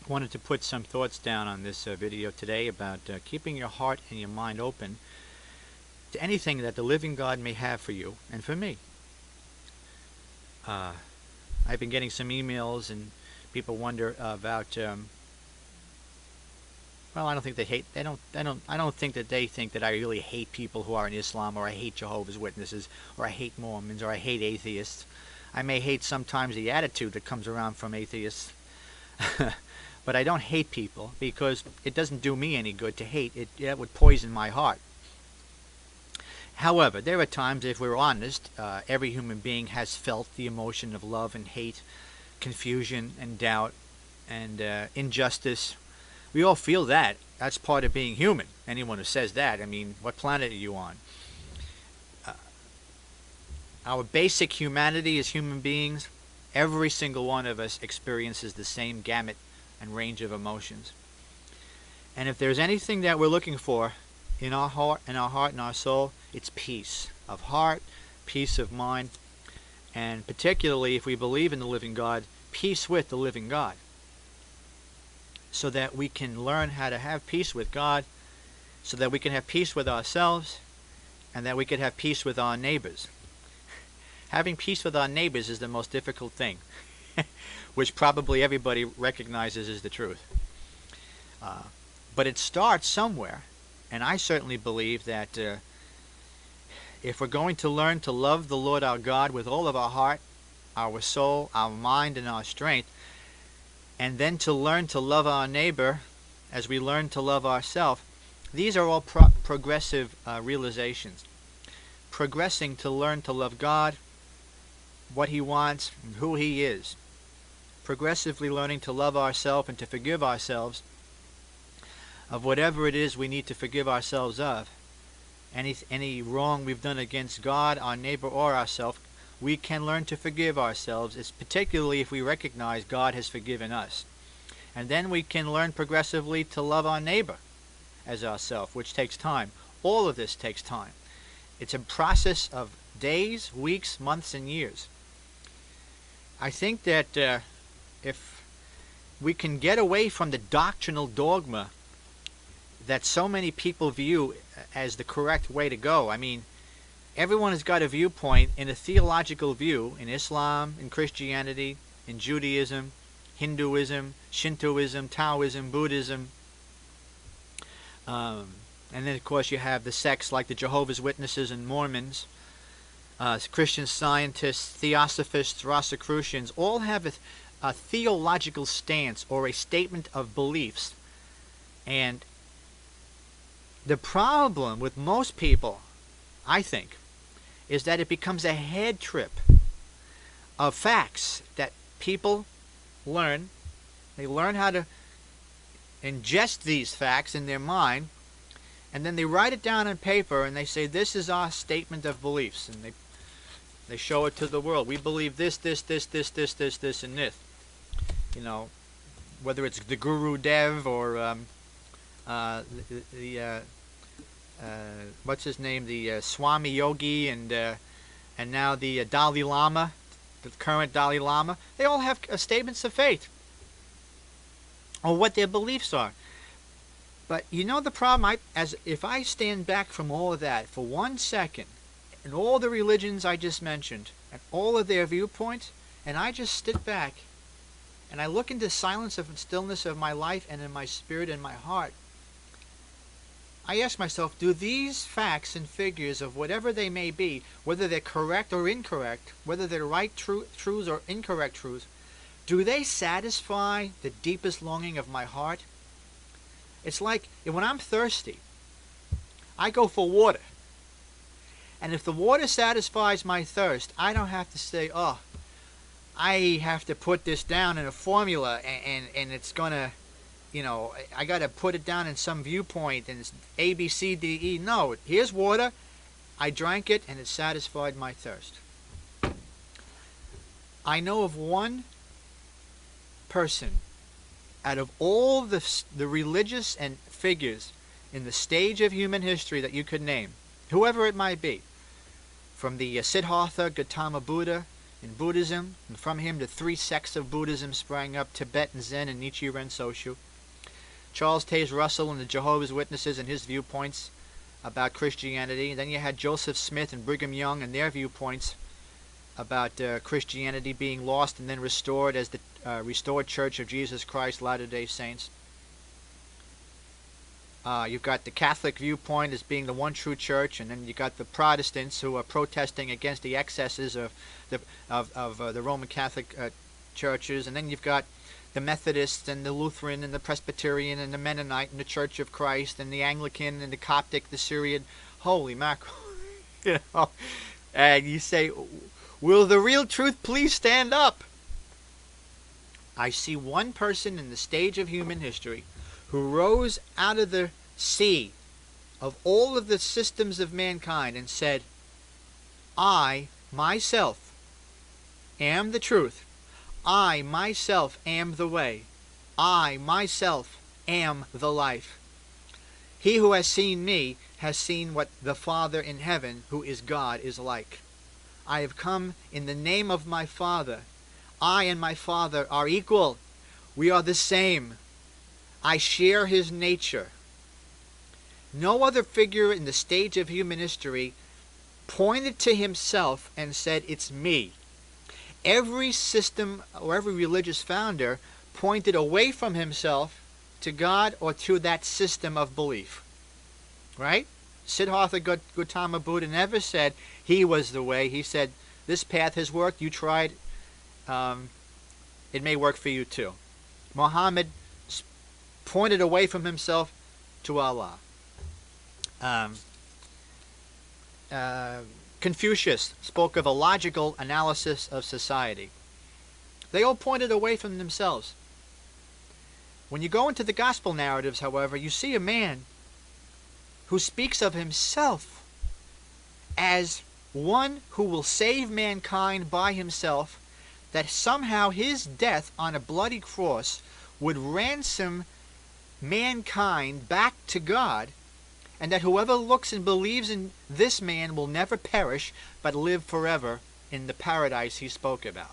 wanted to put some thoughts down on this video today about keeping your heart and your mind open to anything that the living God may have for you and for me. I've been getting some emails and people wonder about. Well, I don't think they hate. They don't. I don't think that they think that I really hate people who are in Islam, or I hate Jehovah's Witnesses, or I hate Mormons, or I hate atheists. I may hate sometimes the attitude that comes around from atheists. But I don't hate people because it doesn't do me any good to hate. That would poison my heart. However, there are times, if we're honest, every human being has felt the emotion of love and hate, confusion and doubt, and injustice. We all feel that. That's part of being human. Anyone who says that, I mean, what planet are you on? Our basic humanity as human beings, every single one of us experiences the same gamut and range of emotions. And if there's anything that we're looking for in our heart and our soul, it's peace of heart, peace of mind, and particularly if we believe in the living God, peace with the living God, so that we can learn how to have peace with God, so that we can have peace with ourselves, and that we can have peace with our neighbors. Having peace with our neighbors is the most difficult thing, which probably everybody recognizes as the truth. But it starts somewhere, and I certainly believe that if we're going to learn to love the Lord our God with all of our heart, our soul, our mind, and our strength, and then to learn to love our neighbor as we learn to love ourselves, these are all progressive realizations. Progressing to learn to love God, what He wants, and who He is. Progressively learning to love ourselves and to forgive ourselves of whatever it is we need to forgive ourselves of. Any wrong we've done against God, our neighbor, or ourselves, we can learn to forgive ourselves, it's particularly if we recognize God has forgiven us. And then we can learn progressively to love our neighbor as ourselves, which takes time. All of this takes time. It's a process of days, weeks, months, and years. I think that if we can get away from the doctrinal dogma that so many people view as the correct way to go. I mean, everyone has got a viewpoint in a theological view in Islam, in Christianity, in Judaism, Hinduism, Shintoism, Taoism, Buddhism. And then, of course, you have the sects like the Jehovah's Witnesses and Mormons, Christian Scientists, Theosophists, Rosicrucians, all have a theological stance or a statement of beliefs. And the problem with most people, I think, is that it becomes a head trip of facts that people learn. They learn how to ingest these facts in their mind, and then they write it down on paper and they say, this is our statement of beliefs, and they show it to the world. We believe this, this, this, this, this, this, this, and this. You know, whether it's the Guru Dev or what's his name, the Swami Yogi, and now the Dalai Lama, the current Dalai Lama, they all have statements of faith or what their beliefs are. But you know the problem, if I stand back from all of that for 1 second, and all the religions I just mentioned, and all of their viewpoints, and I just sit back, and I look into the silence and stillness of my life and in my spirit and my heart, I ask myself, do these facts and figures of whatever they may be, whether they're correct or incorrect, whether they're right truths or incorrect truths, do they satisfy the deepest longing of my heart? It's like when I'm thirsty, I go for water. And if the water satisfies my thirst, I don't have to say, oh, I have to put this down in a formula and it's going to, you know, I got to put it down in some viewpoint and it's A, B, C, D, E. No, here's water. I drank it and it satisfied my thirst. I know of one person out of all the religious and figures in the stage of human history that you could name, whoever it might be, from the Siddhartha Gautama Buddha in Buddhism, and from him the three sects of Buddhism sprang up: Tibetan Zen and Nichiren Soshu. Charles Taze Russell and the Jehovah's Witnesses and his viewpoints about Christianity. Then you had Joseph Smith and Brigham Young and their viewpoints about Christianity being lost and then restored as the restored Church of Jesus Christ, Latter-day Saints. You've got the Catholic viewpoint as being the one true church, and then you got the Protestants who are protesting against the excesses of the Roman Catholic churches, and then you've got the Methodists and the Lutheran and the Presbyterian and the Mennonite and the Church of Christ and the Anglican and the Coptic, the Syrian. Holy mackerel. You know, and you say, will the real truth please stand up? I see one person in the stage of human history who rose out of the sea of all of the systems of mankind and said, I, myself, am the truth. I, myself, am the way. I, myself, am the life. He who has seen me has seen what the Father in heaven, who is God, is like. I have come in the name of my Father. I and my Father are equal. We are the same. I share his nature. No other figure in the stage of human history pointed to himself and said, it's me. Every system or every religious founder pointed away from himself to God or to that system of belief. Right? Siddhartha Gautama Buddha never said he was the way. He said, this path has worked, you tried, it may work for you too. Muhammad pointed away from himself to Allah. Confucius spoke of a logical analysis of society. They all pointed away from themselves. When you go into the gospel narratives, however, you see a man who speaks of himself as one who will save mankind by himself, that somehow his death on a bloody cross would ransom mankind back to God, and that whoever looks and believes in this man will never perish but live forever in the paradise he spoke about.